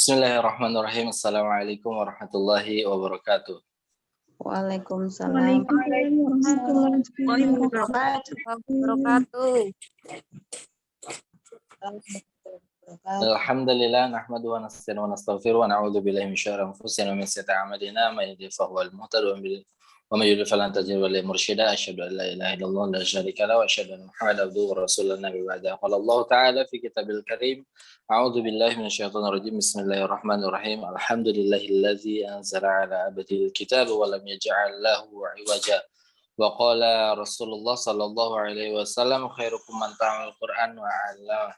Bismillahirrahmanirrahim. Assalamualaikum warahmatullahi wabarakatuh. Waalaikumsalam. Waalaikumsalam warahmatullahi wabarakatuh. Alhamdulillah nahmaduhu wa nasta'inuhu wa nastaghfiruh wa na'udzu billahi min syarri anfusina wa min sayyiati a'malina may yahdihillahu fahuwal muhtadi wa may yudlil falan tajida lahu mursyida asyhadu an la ilaha illallah la syarika lahu wa asyhadu anna muhammadan abduhu wa rasuluhu nabi ba'da qala Allah ta'ala fi kitabil karim a'udzu billahi minasyaitonir rajim bismillahirrahmanirrahim alhamdulillahilladzi anzala 'ala 'abdihi al-kitaba wa lam yaj'al lahu 'iwaja wa qala Rasulullah sallallahu alaihi wasallam khairukum man ta'allama al-Qur'an wa 'allama.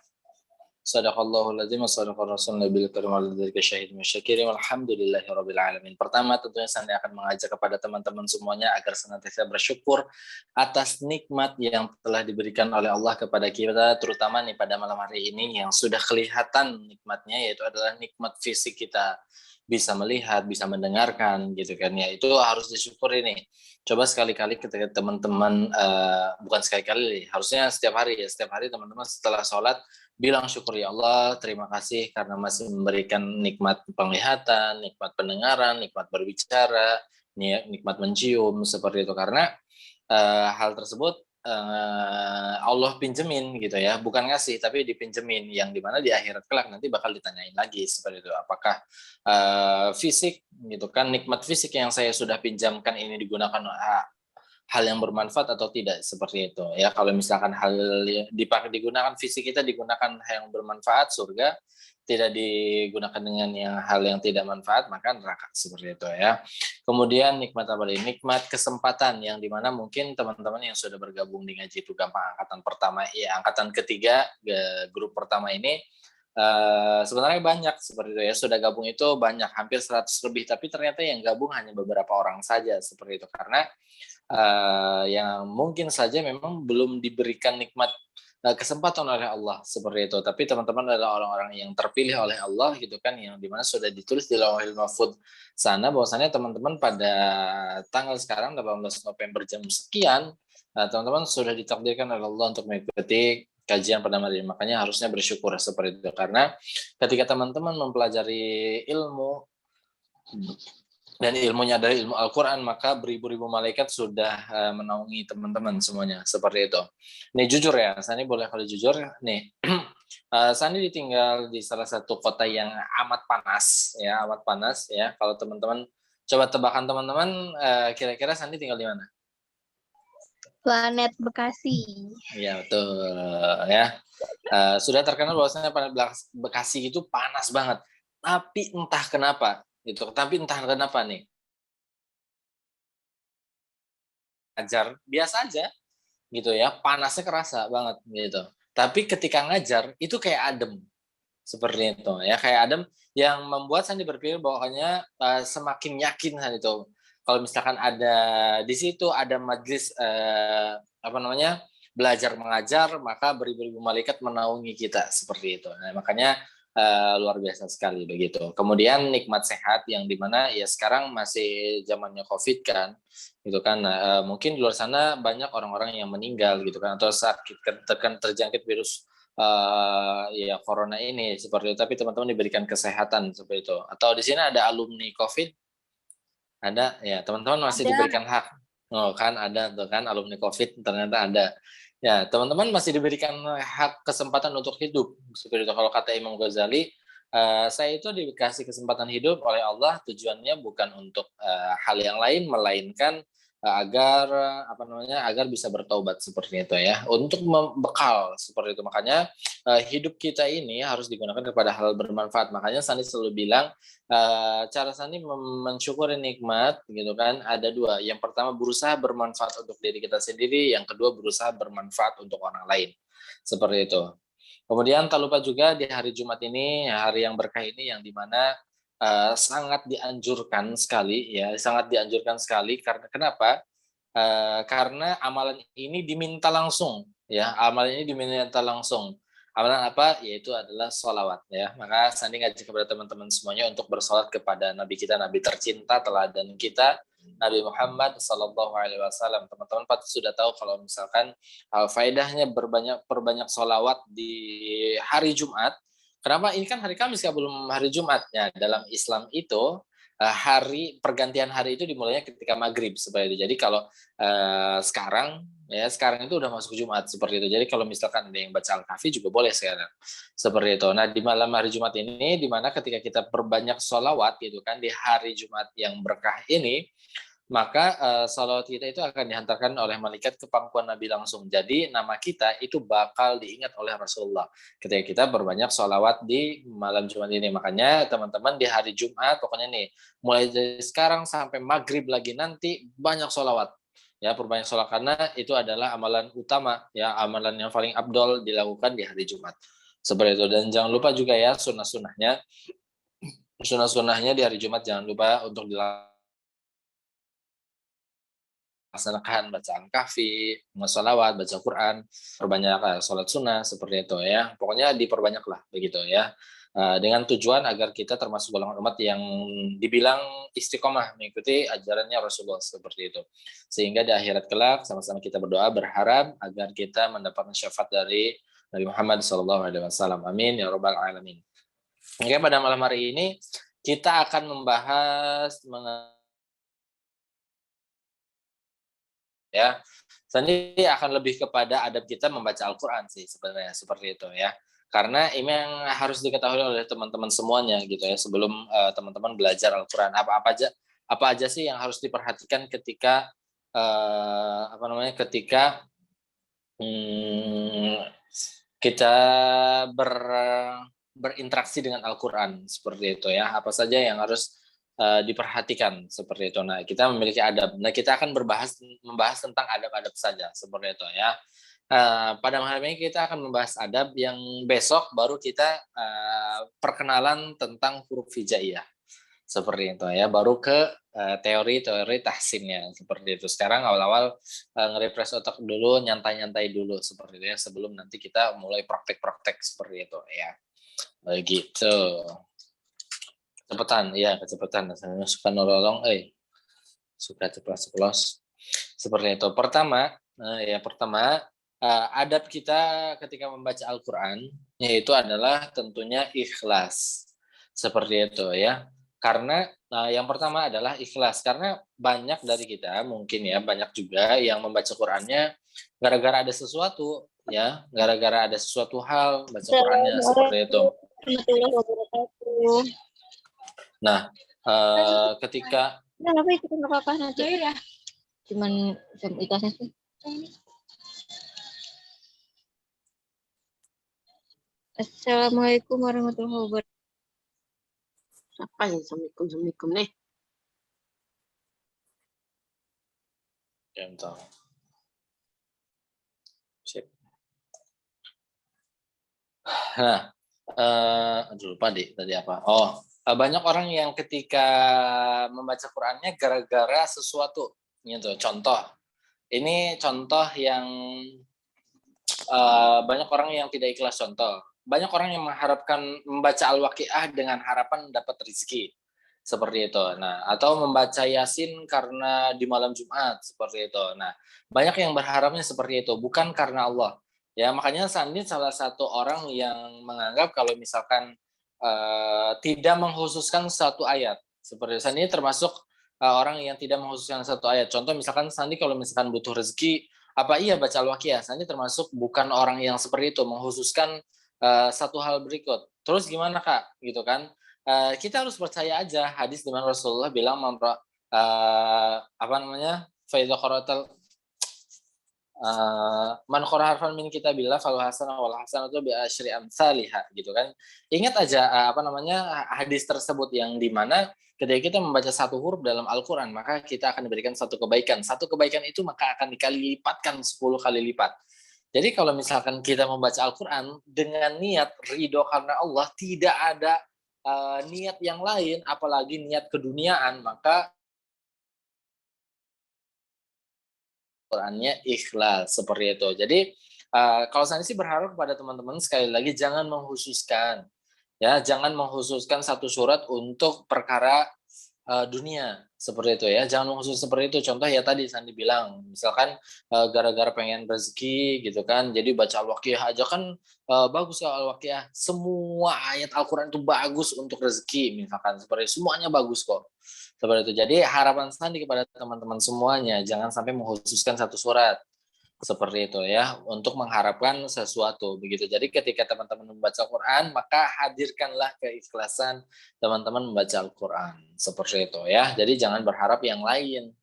Sadaqallahul ladzim wa sadaqar rasul nabiyil karim wa ladzika syahidun syakirin walhamdulillahirabbil alamin. Pertama tentunya saya akan mengajak kepada teman-teman semuanya agar senantiasa bersyukur atas nikmat yang telah diberikan oleh Allah kepada kita, terutama nih pada malam hari ini yang sudah kelihatan nikmatnya, yaitu adalah nikmat fisik kita, bisa melihat, bisa mendengarkan gitu kan ya. Itu harus disyukuri nih. Coba sekali-kali ketika teman-teman bukan sekali-kali, harusnya setiap hari ya, setiap hari teman-teman setelah sholat bilang syukur ya Allah, terima kasih karena masih memberikan nikmat penglihatan, nikmat pendengaran, nikmat berbicara, nikmat mencium seperti itu. Karena hal tersebut Allah pinjemin gitu ya, bukan ngasih tapi dipinjemin, yang dimana di akhirat kelak nanti bakal ditanyain lagi seperti itu. Apakah fisik gitu kan, nikmat fisik yang saya sudah pinjamkan ini digunakan hal yang bermanfaat atau tidak, seperti itu ya. Kalau misalkan hal yang digunakan fisik kita digunakan hal yang bermanfaat, surga. Tidak digunakan dengan hal yang tidak manfaat, maka neraka, seperti itu ya. Kemudian nikmat apa lagi? Nikmat kesempatan, yang dimana mungkin teman-teman yang sudah bergabung di Ngaji Itu Gampang angkatan pertama, ya angkatan ketiga, grup pertama ini sebenarnya banyak seperti itu ya, sudah gabung itu banyak, hampir 100 lebih, tapi ternyata yang gabung hanya beberapa orang saja seperti itu, karena yang mungkin saja memang belum diberikan nikmat kesempatan oleh Allah seperti itu. Tapi teman-teman adalah orang-orang yang terpilih oleh Allah gitu kan, yang dimana sudah ditulis di Lauhul Mahfuz sana bahwasanya teman-teman pada tanggal sekarang 18 November jam sekian, teman-teman sudah ditakdirkan oleh Allah untuk mengikuti kajian pada hari ini. Makanya harusnya bersyukur seperti itu, karena ketika teman-teman mempelajari ilmu dan ilmunya dari ilmu Al-Quran, maka beribu-ribu malaikat sudah menaungi teman-teman semuanya, seperti itu. Nih jujur ya, Sani boleh kalau jujur nih, Sani ditinggal di salah satu kota yang amat panas ya. Kalau teman-teman coba tebakan teman-teman, kira-kira Sani tinggal di mana? Planet Bekasi. Iya betul ya. Sudah terkenal bahwasanya planet Bekasi itu panas banget, tapi entah kenapa nih, ngajar biasa aja gitu ya, panasnya kerasa banget gitu. Tapi ketika ngajar itu kayak adem, seperti itu ya, kayak adem, yang membuat Sandi berpikir bahwanya semakin yakin Sandi itu kalau misalkan ada di situ ada majelis belajar mengajar, maka beribu-ribu malaikat menaungi kita seperti itu. Nah, makanya luar biasa sekali begitu. Kemudian nikmat sehat, yang dimana ya sekarang masih zamannya COVID kan, gitu kan. Mungkin di luar sana banyak orang-orang yang meninggal gitu kan, atau sakit terjangkit virus ya corona ini seperti itu. Tapi teman-teman diberikan kesehatan seperti itu. Atau di sini ada alumni COVID? Ada ya, teman-teman masih diberikan hak. Oh kan ada tuh kan, alumni COVID ternyata ada. Ya, teman-teman masih diberikan hak kesempatan untuk hidup. Seperti itu. Kalau kata Imam Ghazali, saya itu dikasih kesempatan hidup oleh Allah, tujuannya bukan untuk hal yang lain, melainkan agar bisa bertobat, seperti itu ya. Untuk bekal seperti itu. Makanya hidup kita ini harus digunakan kepada hal bermanfaat. Makanya Sani selalu bilang cara Sani mensyukuri nikmat gitu kan, ada dua. Yang pertama berusaha bermanfaat untuk diri kita sendiri, yang kedua berusaha bermanfaat untuk orang lain, seperti itu. Kemudian tak lupa juga di hari Jumat ini, hari yang berkah ini, yang dimana sangat dianjurkan sekali ya, sangat dianjurkan sekali. Karena kenapa? Karena amalan ini diminta langsung ya, amalan ini diminta langsung. Amalan apa? Yaitu adalah sholawat ya. Maka Sandi ngajak kepada teman-teman semuanya untuk bersolat kepada Nabi kita, Nabi tercinta, teladan kita, Nabi Muhammad Sallallahu Alaihi Wasallam. Teman-teman pasti sudah tahu kalau misalkan faedahnya perbanyak sholawat di hari Jumat. Kenapa? Ini kan hari Kamis ya, belum hari Jumat. Ya, dalam Islam itu hari pergantian hari itu dimulainya ketika maghrib seperti itu. Jadi kalau sekarang itu udah masuk Jumat seperti itu. Jadi kalau misalkan ada yang baca Al-Kahfi juga boleh sekarang seperti itu. Nah di malam hari Jumat ini, di mana ketika kita berbanyak sholawat gitu kan di hari Jumat yang berkah ini, maka salawat kita itu akan dihantarkan oleh malaikat ke pangkuan Nabi langsung. Jadi nama kita itu bakal diingat oleh Rasulullah ketika kita berbanyak sholawat di malam Jumat ini. Makanya teman-teman di hari Jumat, pokoknya nih, mulai dari sekarang sampai maghrib lagi nanti banyak sholawat. Ya, perbanyak sholawat karena itu adalah amalan utama, ya amalan yang paling abdol dilakukan di hari Jumat. Seperti itu. Dan jangan lupa juga ya sunnah-sunnahnya di hari Jumat jangan lupa untuk dilakukan, laksanakan bacaan Kahfi, sholawat, baca Quran, perbanyak sholat sunnah seperti itu ya. Pokoknya diperbanyaklah begitu ya. Dengan tujuan agar kita termasuk golongan umat yang dibilang istiqomah mengikuti ajarannya Rasulullah seperti itu. Sehingga di akhirat kelak sama-sama kita berdoa berharap agar kita mendapatkan syafaat dari Nabi Muhammad SAW. Amin ya rabbal alamin. Oke, pada malam hari ini kita akan membahas ya. Sandi akan lebih kepada adab kita membaca Al-Qur'an sih sebenarnya seperti itu ya. Karena ini yang harus diketahui oleh teman-teman semuanya gitu ya sebelum teman-teman belajar Al-Qur'an. Apa aja sih yang harus diperhatikan ketika ketika kita berinteraksi dengan Al-Qur'an seperti itu ya. Apa saja yang harus diperhatikan seperti itu. Nah, kita memiliki adab. Nah, kita akan membahas tentang adab-adab saja seperti itu ya. Pada malam ini kita akan membahas adab, yang besok baru kita perkenalan tentang huruf hijaiyah seperti itu ya. Baru ke teori-teori tahsinnya seperti itu. Sekarang awal-awal nge-refresh otak dulu, nyantai-nyantai dulu seperti itu ya sebelum nanti kita mulai praktek-praktek seperti itu ya. Begitu. Kecepatan, iya kecepatan. Suka nolong, suka ceplos-ceplos. Seperti itu. Pertama, adab kita ketika membaca Al-Quran, yaitu adalah tentunya ikhlas. Seperti itu ya. Karena yang pertama adalah ikhlas. Karena banyak dari kita, mungkin ya, banyak juga yang membaca Qurannya gara-gara ada sesuatu, ya. Gara-gara ada sesuatu hal, baca Qurannya seperti itu. Nah, ketika apa nanti ya, cuman ikhlasnya sih. Assalamualaikum warahmatullahi wabarakatuh. Apa ya? Assalamualaikum nih. Ya, entah. Sip. Nah, lupa tadi apa. Banyak orang yang ketika membaca Qurannya gara-gara sesuatu gitu. Contoh, ini contoh yang banyak orang yang tidak ikhlas. Contoh, banyak orang yang mengharapkan membaca Al-Waqiah dengan harapan dapat rezeki seperti itu. Nah, atau membaca Yasin karena di malam Jumat seperti itu. Nah, banyak yang berharapnya seperti itu, bukan karena Allah. Ya, makanya Sandi salah satu orang yang menganggap kalau misalkan tidak mengkhususkan satu ayat. Seperti Sandi termasuk orang yang tidak mengkhususkan satu ayat. Contoh misalkan Sandi kalau misalkan butuh rezeki, apa iya baca Al-Waqiah? Sandi termasuk bukan orang yang seperti itu, mengkhususkan satu hal berikut. Terus gimana Kak? Gitu kan? Kita harus percaya aja hadis di mana Rasulullah bilang faidha qaratal man qara harfan min kitabillah fal hasanah wal hasanatu bi asyri amsalihha gitu kan. Ingat aja hadis tersebut yang di mana ketika kita membaca satu huruf dalam Al-Qur'an maka kita akan diberikan satu kebaikan. Satu kebaikan itu maka akan dikali lipatkan 10 kali lipat. Jadi kalau misalkan kita membaca Al-Qur'an dengan niat ridho karena Allah, tidak ada niat yang lain apalagi niat keduniaan, maka Qurannya ikhlas seperti itu. Jadi kalau saya sih berharap kepada teman-teman sekali lagi jangan mengkhususkan satu surat untuk perkara dunia seperti itu ya. Jangan mengkhusus seperti itu. Contoh ya tadi Sandi bilang, misalkan gara-gara pengen rezeki gitu kan, jadi baca Al-Waqiah aja kan bagus kalau Al-Waqiah. Semua ayat Al-Quran itu bagus untuk rezeki, misalkan seperti itu. Semuanya bagus kok. Seperti itu. Jadi harapan Sandi kepada teman-teman semuanya, jangan sampai mengkhususkan satu surat seperti itu ya, untuk mengharapkan sesuatu begitu. Jadi ketika teman-teman membaca Al-Quran, maka hadirkanlah keikhlasan teman-teman membaca Al-Quran seperti itu ya. Jadi jangan berharap yang lain.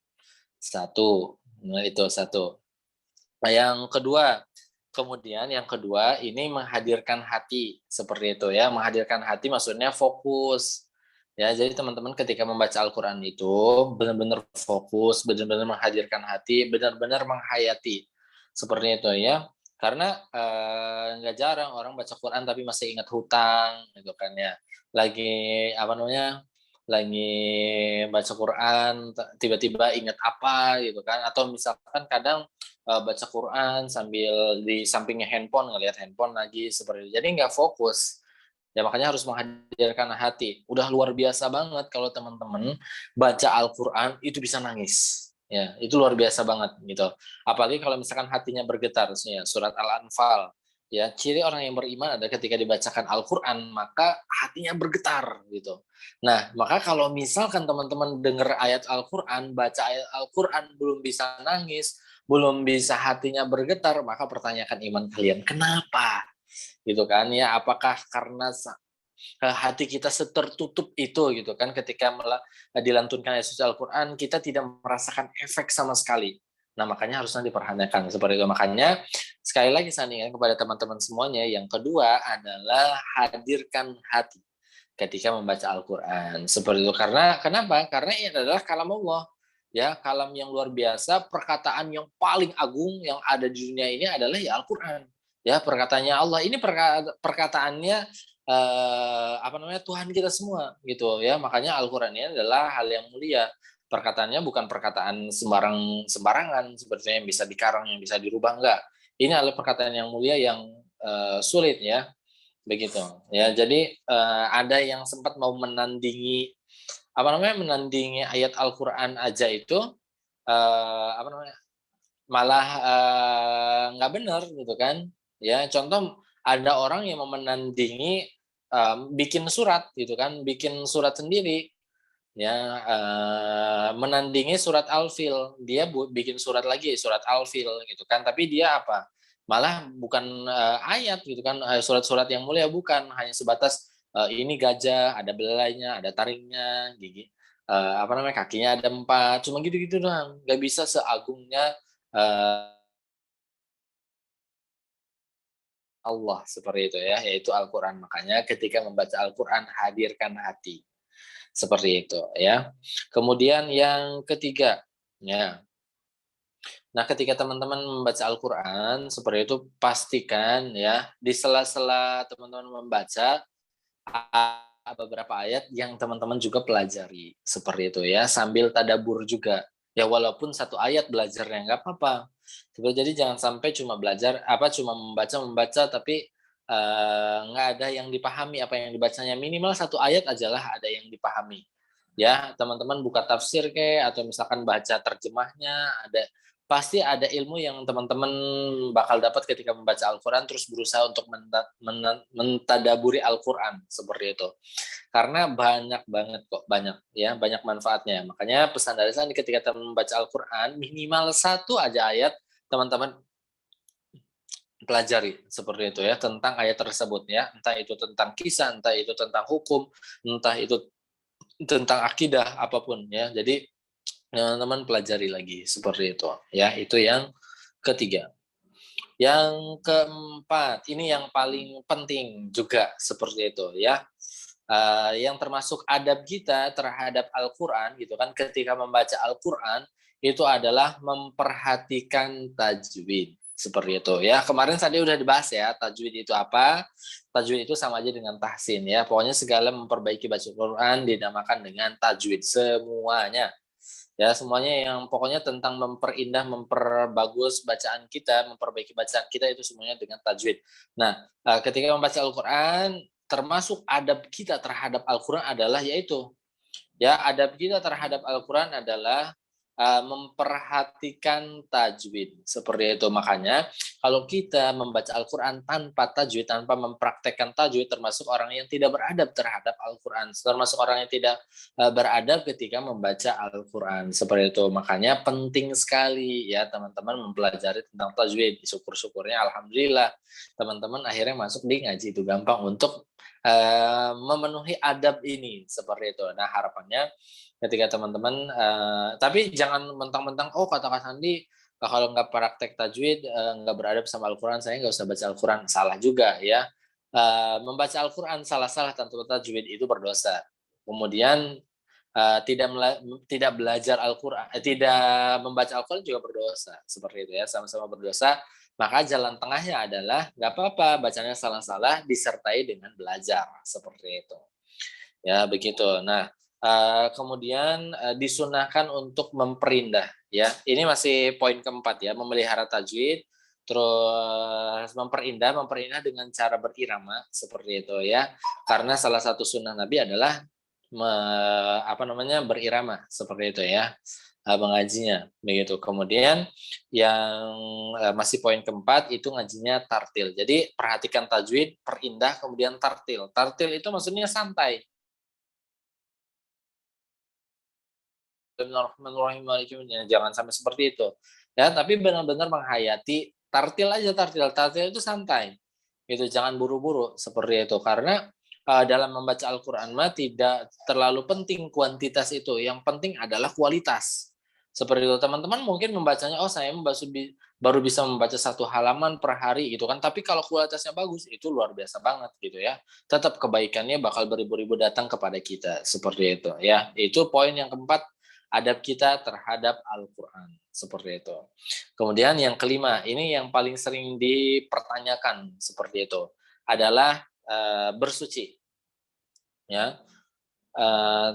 Satu, nah itu satu. Nah, yang kedua ini menghadirkan hati seperti itu ya. Menghadirkan hati maksudnya fokus. Ya, jadi teman-teman ketika membaca Al-Quran itu benar-benar fokus, benar-benar menghadirkan hati, benar-benar menghayati seperti itu ya. Karena nggak jarang orang baca Quran tapi masih ingat hutang gitu kan ya. Lagi apa namanya? Lagi baca Quran tiba-tiba ingat apa gitu kan, atau misalkan kadang baca Quran sambil di sampingnya handphone, ngelihat handphone lagi seperti itu. Jadi nggak fokus. Ya makanya harus menghadirkan hati. Udah luar biasa banget kalau teman-teman baca Al-Quran itu bisa nangis. Ya, itu luar biasa banget gitu. Apalagi kalau misalkan hatinya bergetar, ya, surat Al-Anfal. Ya, ciri orang yang beriman adalah ketika dibacakan Al-Quran maka hatinya bergetar gitu. Nah, maka kalau misalkan teman-teman dengar ayat Al-Quran, baca ayat Al-Quran belum bisa nangis, belum bisa hatinya bergetar, maka pertanyakan iman kalian, kenapa? Gitu kan ya, apakah karena hati kita setertutup itu gitu kan, ketika dilantunkan ayat suci Al-Quran kita tidak merasakan efek sama sekali. Nah makanya harusnya diperhatikan seperti itu. Makanya sekali lagi saya ingatkan kepada teman-teman semuanya, yang kedua adalah hadirkan hati ketika membaca Al-Quran seperti itu. Karena kenapa? Karena ini adalah kalam Allah ya, kalam yang luar biasa, perkataan yang paling agung yang ada di dunia ini adalah ya Al-Quran ya, perkataannya Allah ini, perkataannya apa namanya, Tuhan kita semua gitu ya. Makanya Al-Quran ini adalah hal yang mulia, perkataannya bukan perkataan sembarangan seperti yang bisa dikarang, yang bisa dirubah, enggak. Ini adalah perkataan yang mulia yang sulit ya, begitu ya. Jadi ada yang sempat mau menandingi apa namanya, menandingi ayat Al-Quran aja itu apa namanya, malah nggak benar gitu kan ya. Contoh ada orang yang mau menandingi bikin surat gitu kan, bikin surat sendiri ya, menandingi surat Al-Fil, dia bikin surat lagi, surat Al-Fil gitu kan, tapi dia apa, malah bukan ayat gitu kan, surat-surat yang mulia, bukan hanya sebatas ini gajah, ada belalainya, ada taringnya, gigi apa namanya, kakinya ada 4, cuma gitu-gitu doang, nggak bisa seagungnya Allah seperti itu ya, yaitu Al-Quran. Makanya ketika membaca Al-Quran hadirkan hati. Seperti itu ya. Kemudian yang ketiga, ya. Nah, ketika teman-teman membaca Al-Qur'an seperti itu, pastikan ya di sela-sela teman-teman membaca beberapa ayat yang teman-teman juga pelajari seperti itu ya, sambil tadabur juga. Ya walaupun satu ayat belajarnya nggak apa-apa. Jadi jangan sampai cuma belajar cuma membaca tapi nggak ada yang dipahami apa yang dibacanya. Minimal satu ayat ajalah ada yang dipahami. Ya, teman-teman buka tafsir atau misalkan baca terjemahnya, pasti ada ilmu yang teman-teman bakal dapat ketika membaca Al-Quran, terus berusaha untuk mentadaburi Al-Quran seperti itu. Karena banyak banget kok, banyak manfaatnya. Makanya pesan dari saya ketika teman membaca Al-Quran, minimal satu aja ayat teman-teman pelajari seperti itu ya, tentang ayat tersebut ya, entah itu tentang kisah, entah itu tentang hukum, entah itu tentang akidah, apapun ya. Jadi teman-teman pelajari lagi seperti itu ya. Itu yang ketiga. Yang keempat, ini yang paling penting juga seperti itu ya. Yang termasuk adab kita terhadap Al-Quran gitu kan, ketika membaca Al-Quran itu adalah memperhatikan tajwid seperti itu ya. Kemarin tadi udah dibahas ya, tajwid itu apa. Tajwid itu sama aja dengan tahsin ya, pokoknya segala memperbaiki baca Quran dinamakan dengan tajwid semuanya ya. Semuanya yang pokoknya tentang memperindah, memperbagus bacaan kita, memperbaiki bacaan kita, itu semuanya dengan tajwid. Nah, ketika membaca Al-Quran, termasuk adab kita terhadap Al-Quran adalah yaitu Ya, adab kita terhadap Al-Quran adalah memperhatikan tajwid. Seperti itu. Makanya kalau kita membaca Al-Quran tanpa tajwid, tanpa mempraktekkan tajwid, termasuk orang yang tidak beradab terhadap Al-Quran. Termasuk orang yang tidak beradab ketika membaca Al-Quran. Seperti itu. Makanya penting sekali ya teman-teman mempelajari tentang tajwid. Syukur-syukurnya Alhamdulillah teman-teman akhirnya masuk di ngaji itu gampang untuk memenuhi adab ini seperti itu. Nah harapannya ketika teman-teman, tapi jangan mentang-mentang oh kata Kak Sandi kalau nggak praktek tajwid nggak beradab sama Al-Quran saya nggak usah baca Al-Quran, salah juga ya. Membaca Al-Quran salah-salah tanpa tajwid itu berdosa. Kemudian tidak belajar Al-Quran, tidak membaca Al-Quran juga berdosa seperti itu ya, sama-sama berdosa. Maka jalan tengahnya adalah nggak apa-apa bacanya salah-salah disertai dengan belajar seperti itu. Ya begitu. Nah kemudian disunahkan untuk memperindah ya. Ini masih poin keempat ya, memelihara tajwid, terus memperindah dengan cara berirama seperti itu ya. Karena salah satu sunnah Nabi adalah berirama seperti itu ya, mengajinya begitu. Kemudian yang masih poin keempat itu ngajinya tartil. Jadi perhatikan tajwid, perindah, kemudian tartil. Tartil itu maksudnya santai. Jangan sampai seperti itu. Ya, tapi benar-benar menghayati tartil aja tartil. Tartil itu santai. Gitu, jangan buru-buru seperti itu karena dalam membaca Al-Qur'an mah tidak terlalu penting kuantitas itu. Yang penting adalah kualitas. Seperti itu. Teman-teman mungkin membacanya oh saya baru bisa membaca 1 halaman per hari gitu kan. Tapi kalau kualitasnya bagus itu luar biasa banget gitu ya. Tetap kebaikannya bakal beribu-ribu datang kepada kita seperti itu ya. Itu poin yang keempat, adab kita terhadap Al-Quran. Seperti itu. Kemudian yang kelima, ini yang paling sering dipertanyakan seperti itu, adalah bersuci. Ya,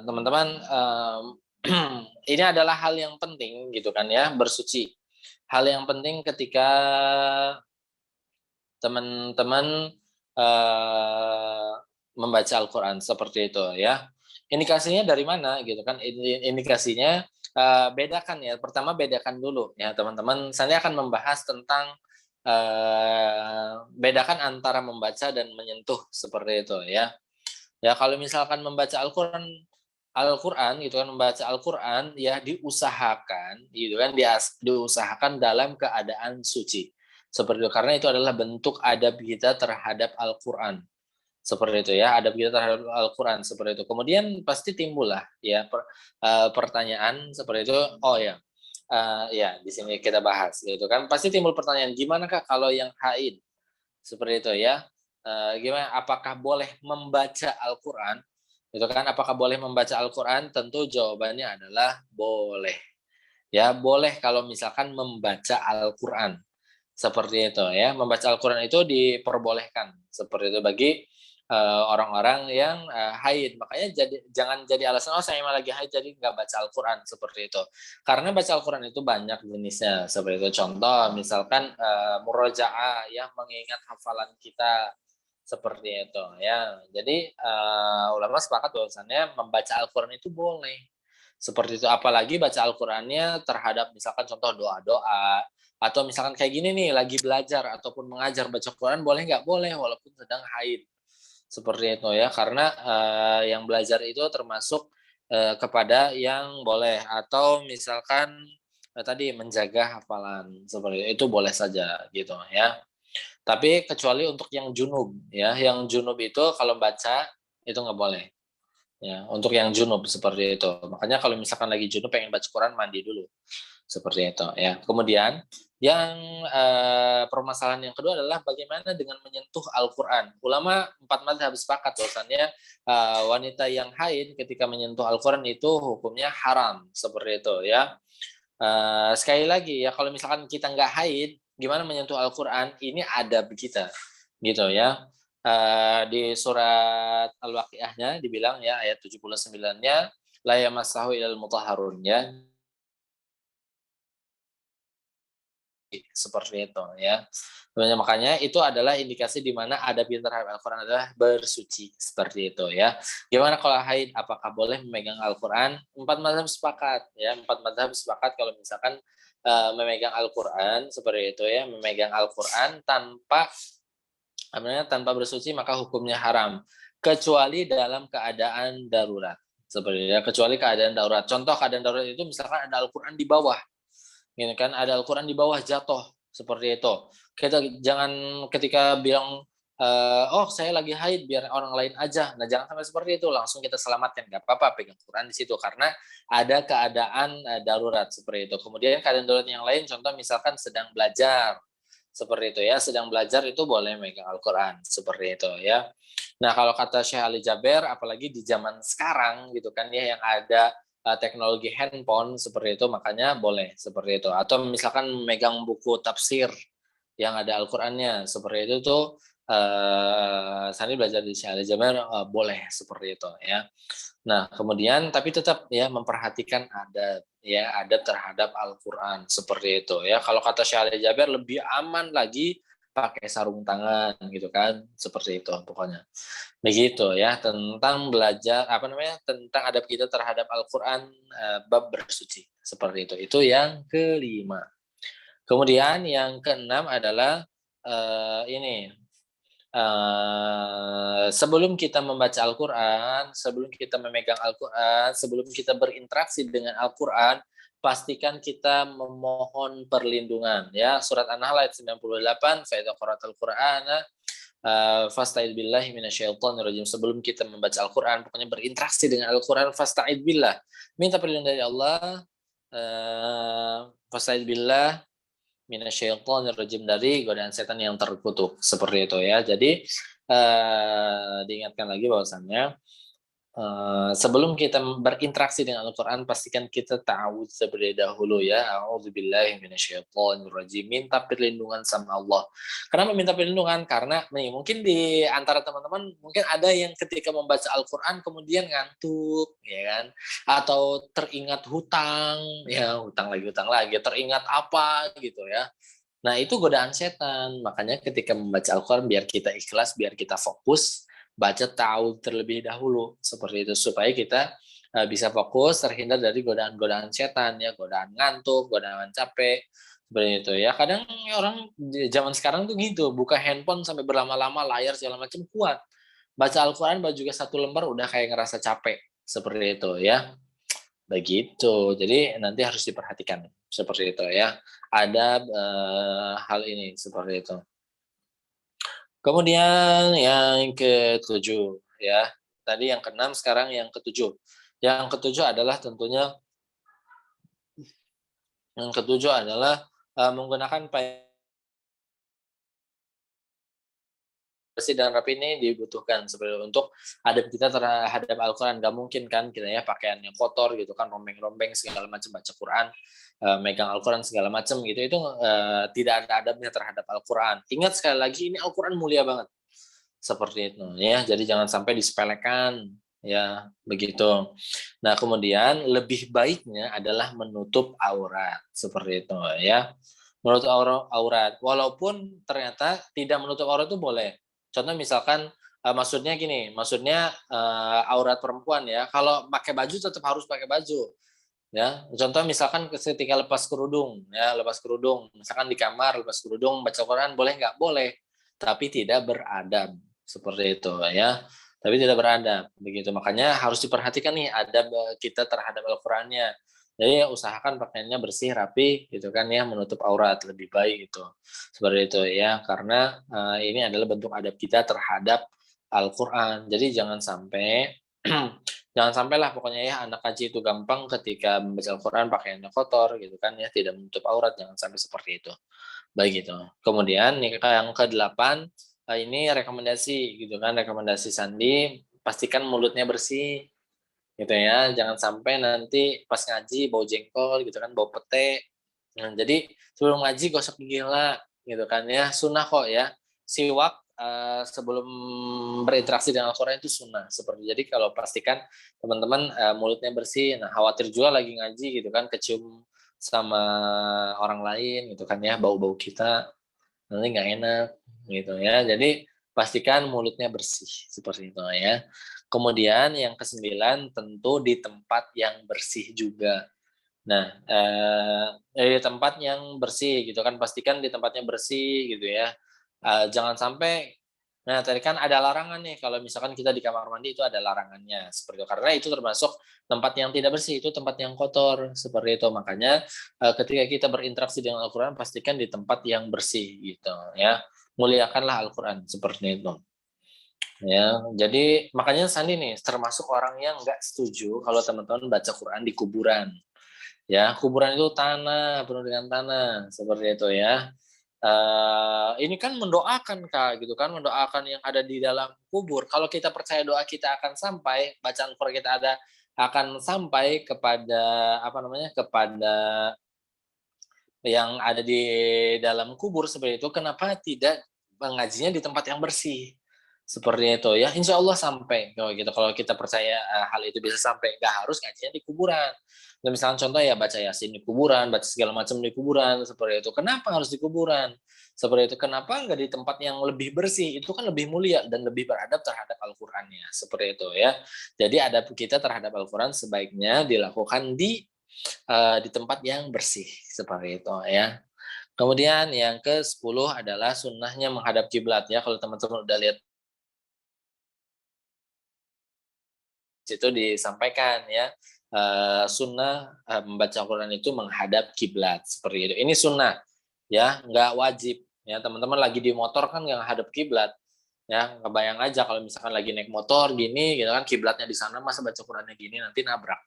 teman-teman, ini adalah hal yang penting gitu kan ya, bersuci. Hal yang penting ketika teman-teman membaca Al-Quran seperti itu ya. Indikasinya dari mana gitu kan? Indikasinya bedakan ya. Pertama bedakan dulu ya teman-teman. Saya akan membahas tentang bedakan antara membaca dan menyentuh seperti itu ya. Ya kalau misalkan membaca Al-Quran gitu kan, membaca Al-Quran ya diusahakan gitu kan, diusahakan dalam keadaan suci seperti itu, karena itu adalah bentuk adab kita terhadap Al-Quran seperti itu ya, adab kita terhadap Al-Quran seperti itu. Kemudian pasti timbul lah ya pertanyaan seperti itu. Oh ya, ya di sini kita bahas gitu kan, pasti timbul pertanyaan gimana Kak kalau yang haid seperti itu ya. Gimana apakah boleh membaca Al-Quran gitu kan, apakah boleh membaca Al-Quran? Tentu jawabannya adalah boleh ya, boleh kalau misalkan membaca Al-Quran seperti itu ya. Membaca Al-Quran itu diperbolehkan seperti itu bagi orang-orang yang haid. Makanya jangan jadi alasan oh saya emang lagi haid jadi nggak baca Al-Quran seperti itu, karena baca Al-Quran itu banyak jenisnya seperti itu. Contoh misalkan murojaah ya, mengingat hafalan kita seperti itu ya. Jadi ulama sepakat bahwasannya membaca Al-Quran itu boleh seperti itu, apalagi baca Al-Qurannya terhadap misalkan contoh doa-doa, atau misalkan kayak gini nih lagi belajar ataupun mengajar baca Quran, boleh nggak? Boleh walaupun sedang haid seperti itu ya, karena yang belajar itu termasuk kepada yang boleh, atau misalkan tadi menjaga hafalan seperti itu boleh saja gitu ya. Tapi kecuali untuk yang junub ya, yang junub itu kalau baca itu nggak boleh ya, untuk yang junub seperti itu. Makanya kalau misalkan lagi junub pengen baca Quran, mandi dulu seperti itu ya. Kemudian yang permasalahan yang kedua adalah bagaimana dengan menyentuh Al-Quran. Ulama 4 mazhab sepakat bahwasannya wanita yang haid ketika menyentuh Al-Quran itu hukumnya haram seperti itu ya. Sekali lagi ya, kalau misalkan kita nggak haid, gimana menyentuh Al-Quran? Ini adab kita gitu ya. Di surat Al-Waqiahnya dibilang ya, ayat 79-nya, la yamassahu ilal mutahharun ya. seperti itu ya. Sebenarnya makanya itu adalah indikasi di mana adab kita terhadap Al-Qur'an adalah bersuci seperti itu ya. Gimana kalau haid? Apakah boleh memegang Al-Qur'an? 4 mazhab sepakat ya. 4 mazhab sepakat kalau misalkan memegang Al-Qur'an seperti itu ya, memegang Al-Qur'an tanpa bersuci maka hukumnya haram kecuali dalam keadaan darurat. Seperti ya, kecuali keadaan darurat. Contoh keadaan darurat itu misalkan ada Al-Qur'an di bawah. Gitu kan, ada Al-Qur'an di bawah jatuh seperti itu. Kita jangan ketika bilang oh saya lagi haid biar orang lain aja. Nah, jangan sampai seperti itu, langsung kita selamatkan. Enggak apa-apa pegang Quran di situ karena ada keadaan darurat seperti itu. Kemudian keadaan darurat yang lain contoh misalkan sedang belajar. Seperti itu ya, sedang belajar itu boleh megang Al-Qur'an seperti itu ya. Nah, kalau kata Syekh Ali Jaber apalagi di zaman sekarang gitu kan ya yang ada teknologi handphone seperti itu makanya boleh seperti itu atau misalkan memegang buku tafsir yang ada Al-Qur'annya seperti itu tuh Sani belajar di Syekh Ali Jaber boleh seperti itu ya. Nah, kemudian tapi tetap ya memperhatikan adab terhadap Al-Qur'an seperti itu ya. Kalau kata Syekh Ali Jaber lebih aman lagi pakai sarung tangan gitu kan, seperti itu pokoknya. Begitu ya tentang belajar tentang adab kita terhadap Al-Qur'an bab bersuci seperti itu. Itu yang kelima. Kemudian yang keenam adalah ini sebelum kita membaca Al-Qur'an, sebelum kita memegang Al-Qur'an, sebelum kita berinteraksi dengan Al-Qur'an, pastikan kita memohon perlindungan ya. Surat An-Nahl ayat 98, fa idza qara'tal Qur'ana fasta'id billahi minasyaitonir rajim. Sebelum kita membaca Al-Qur'an, pokoknya berinteraksi dengan Al-Qur'an, fasta'id billah. Minta perlindungan dari Allah, fasta'id billah minasyaitonir rajim, dari godaan setan yang terkutuk seperti itu ya. Jadi diingatkan lagi bahwasannya sebelum kita berinteraksi dengan Al-Qur'an pastikan kita tahu terlebih dahulu ya. A'udzubillahi minasyaitonir rajim. Minta perlindungan sama Allah. Kenapa minta perlindungan? Karena nih mungkin di antara teman-teman mungkin ada yang ketika membaca Al-Qur'an kemudian ngantuk ya kan, atau teringat hutang lagi, teringat apa gitu ya. Nah, itu godaan setan. Makanya ketika membaca Al-Qur'an biar kita ikhlas, biar kita fokus baca tahu terlebih dahulu seperti itu supaya kita bisa fokus terhindar dari godaan-godaan setan ya, godaan ngantuk, godaan capek seperti itu ya. Kadang orang di zaman sekarang tuh gitu, buka handphone sampai berlama-lama layar segala macam kuat. Baca Al-Qur'an baru juga 1 lembar udah kayak ngerasa capek seperti itu ya. Begitu. Jadi nanti harus diperhatikan seperti itu ya. Ada hal ini seperti itu. Kemudian yang ketujuh ya. Tadi yang keenam, sekarang yang ketujuh. Yang ketujuh adalah tentunya menggunakan bersih dan rapi ini dibutuhkan sebenarnya untuk adab kita terhadap Al-Qur'an. Gak mungkin kan kita ya pakaian yang kotor gitu kan, rombeng-rombeng segala macam, baca Quran, megang Al-Qur'an segala macam gitu, itu tidak ada adabnya terhadap Al-Qur'an. Ingat sekali lagi ini Al-Qur'an mulia banget. Seperti itu ya. Jadi jangan sampai disepelekan ya, begitu. Nah, kemudian lebih baiknya adalah menutup aurat seperti itu ya. Menutup aurat walaupun ternyata tidak menutup aurat itu boleh. Contoh misalkan maksudnya gini, aurat perempuan ya, kalau pakai baju tetap harus pakai baju. Ya, contoh misalkan ketika lepas kerudung, misalkan di kamar lepas kerudung baca Quran boleh nggak? Boleh, tapi tidak beradab seperti itu ya. Tapi tidak beradab, begitu. Makanya harus diperhatikan nih adab kita terhadap Al-Qur'annya. Jadi usahakan pakaiannya bersih, rapi, gitu kan ya, menutup aurat lebih baik itu. Seperti itu ya, karena ini adalah bentuk adab kita terhadap Al-Qur'an. Jadi jangan sampai lah pokoknya ya anak haji itu gampang ketika membaca Al-Qur'an pakaiannya kotor gitu kan ya, tidak menutup aurat, jangan sampai seperti itu. Baik gitu. Kemudian yang ke-8 ini rekomendasi gitu kan, rekomendasi Sandi, pastikan mulutnya bersih gitu ya, jangan sampai nanti pas ngaji bau jengkol gitu kan, bau pete. Nah, jadi sebelum ngaji gosok gigi lah gitu kan ya, sunnah kok ya. Siwak sebelum berinteraksi dengan Al-Qur'an itu sunnah seperti. Jadi kalau pastikan teman-teman mulutnya bersih. Nah, khawatir juga lagi ngaji gitu kan kecium sama orang lain gitu kan ya, bau-bau kita nanti nggak enak gitu ya. Jadi pastikan mulutnya bersih seperti itu ya. Kemudian yang ke-9 tentu di tempat yang bersih juga. Nah, di tempat yang bersih gitu kan, pastikan di tempatnya bersih gitu ya. Jangan sampai, nah tadi kan ada larangan nih kalau misalkan kita di kamar mandi itu ada larangannya seperti itu. Karena itu termasuk tempat yang tidak bersih, itu tempat yang kotor seperti itu. Makanya ketika kita berinteraksi dengan Al-Quran pastikan di tempat yang bersih gitu ya. Muliakanlah Al-Quran seperti itu. Ya, jadi makanya Sandi nih termasuk orang yang nggak setuju kalau teman-teman baca Quran di kuburan. Ya, kuburan itu tanah, penuh dengan tanah, seperti itu ya. Ini kan mendoakan Kak, gitu kan, mendoakan yang ada di dalam kubur. Kalau kita percaya doa kita akan sampai, bacaan Quran kita akan sampai kepada apa namanya, kepada yang ada di dalam kubur seperti itu, kenapa tidak mengajinya di tempat yang bersih? Seperti itu ya, insya Allah sampai kalau gitu. Kalau kita percaya hal itu bisa sampai, nggak harus ngajinya di kuburan. Dan misalnya contoh ya baca Yasin di kuburan, baca segala macam di kuburan seperti itu. Kenapa harus di kuburan? Seperti itu. Kenapa nggak di tempat yang lebih bersih? Itu kan lebih mulia dan lebih beradab terhadap Al-Qur'annya. Seperti itu ya. Jadi adab kita terhadap Al-Qur'an sebaiknya dilakukan di tempat yang bersih seperti itu ya. Kemudian yang ke-10 adalah sunnahnya menghadap kiblat ya. Kalau teman-teman udah lihat itu disampaikan ya, sunnah membaca Al-Quran itu menghadap kiblat seperti itu. Ini sunnah ya, nggak wajib ya. Teman-teman lagi di motor kan nggak hadap kiblat ya. Kebayang aja kalau misalkan lagi naik motor gini gitu kan, kiblatnya di sana, masa baca Qurannya gini nanti nabrak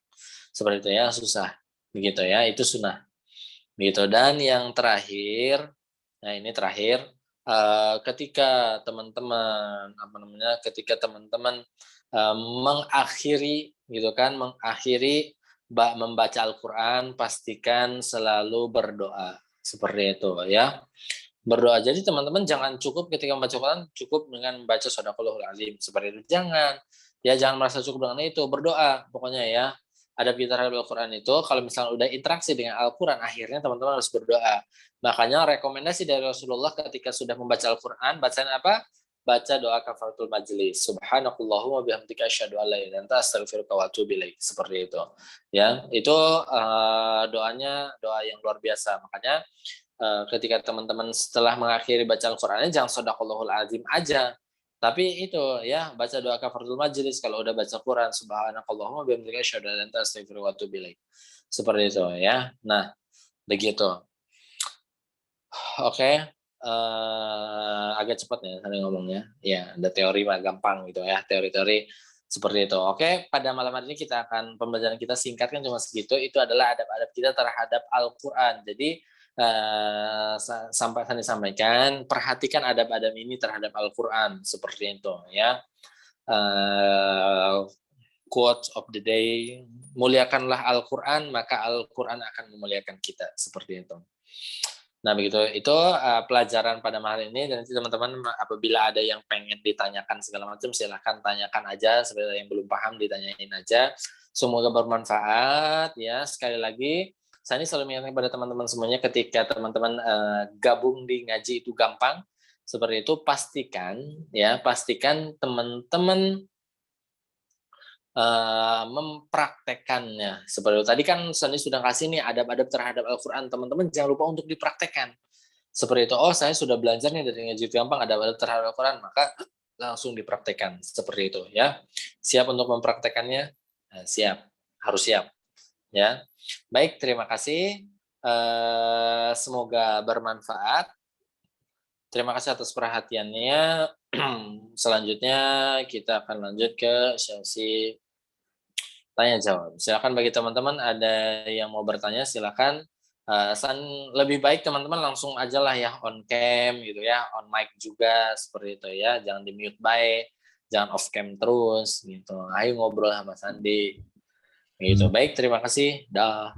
seperti itu ya, susah begitu ya. Itu sunnah gitu. Dan yang terakhir, nah ini terakhir, ketika teman-teman apa namanya, ketika teman-teman mengakhiri gitu kan, mengakhiri membaca Al-Quran, pastikan selalu berdoa seperti itu ya. Berdoa. Jadi teman-teman jangan cukup ketika membaca Quran cukup dengan membaca Shadaqallahul Azim seperti itu. Jangan. Ya jangan merasa cukup dengan itu, berdoa pokoknya ya. Adab kita terhadap Al-Quran itu, kalau misalnya udah interaksi dengan Al-Quran, akhirnya teman-teman harus berdoa. Makanya rekomendasi dari Rasulullah ketika sudah membaca Al-Quran, bacaan apa? Baca doa kafaratul majlis. Subhanakallahumma bihamdika asyhadu an la ilaha illa anta astaghfiruka wa atubu ilaik. Seperti itu. Ya, itu doanya doa yang luar biasa. Makanya ketika teman-teman setelah mengakhiri baca Al-Qur'annya jangan shadaqallahul azim aja. Tapi itu ya, baca doa kafaratul majlis kalau udah baca Quran, subhanakallahumma bihamdika asyhadu an la ilaha illa anta astaghfiruka wa atubu ilaik. Seperti itu ya. Nah, begitu. Oke. Agak cepat ya tadi ngomongnya. Ya, ada teori mah gampang gitu ya, teori-teori seperti itu. Oke, pada malam hari ini kita akan pembelajaran kita singkatkan cuma segitu. Itu adalah adab-adab kita terhadap Al-Qur'an. Jadi sampai tadi sampaikan, perhatikan adab-adab ini terhadap Al-Qur'an seperti itu ya. Quote of the day, muliakanlah Al-Qur'an maka Al-Qur'an akan memuliakan kita, seperti itu. Nah begitu, itu pelajaran pada malam ini. Dan teman-teman apabila ada yang pengen ditanyakan segala macam, silahkan tanyakan aja. Sebenarnya yang belum paham ditanyain aja. Semoga bermanfaat ya. Sekali lagi, saya ini selalu mengingatkan pada teman-teman semuanya, ketika teman-teman gabung di ngaji itu gampang seperti itu, pastikan teman-teman mempraktekannya. Seperti itu. Tadi kan Sani sudah kasih nih adab-adab terhadap Al-Quran. Teman-teman jangan lupa untuk dipraktekkan. Seperti itu. Oh, saya sudah belajar nih dari ngaji gampang adab-adab terhadap Al-Quran, maka langsung dipraktekkan. Seperti itu ya. Siap untuk mempraktekannya? Siap. Harus siap. Ya. Baik, terima kasih. Semoga bermanfaat. Terima kasih atas perhatiannya. Selanjutnya kita akan lanjut ke sesi tanya jawab. Silakan bagi teman-teman ada yang mau bertanya, silakan. Lebih baik teman-teman langsung aja lah ya, on cam gitu ya, on mic juga seperti itu ya. Jangan di mute baik, jangan off cam terus gitu. Ayo ngobrol sama Sandi. Gitu. Baik, terima kasih. Dah.